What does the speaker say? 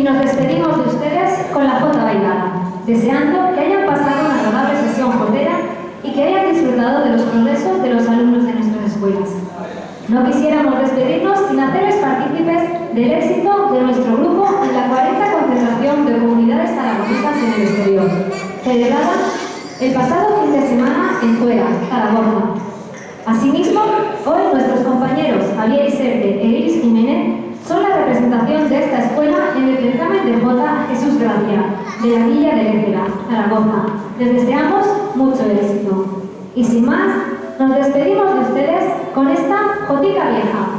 nos despedimos de ustedes con la jota bailada, deseando que hayan pasado una agradable sesión jotera y que hayan disfrutado de los progresos de los alumnos de nuestras escuelas. No quisiéramos despedirnos sin hacerles partícipes del éxito de nuestro grupo en la 40 concentración de comunidades zaragozanas en el exterior, celebrada el pasado fin de semana en Tuera, Zaragoza. Asimismo, hoy nuestros compañeros Javier Iserte e Iris Jiménez son la representación de esta escuela en el certamen de jota Jesús Gracia, de la Villa de Létera, Zaragoza. Les deseamos mucho éxito. Y sin más, nos despedimos de ustedes con esta jotica vieja.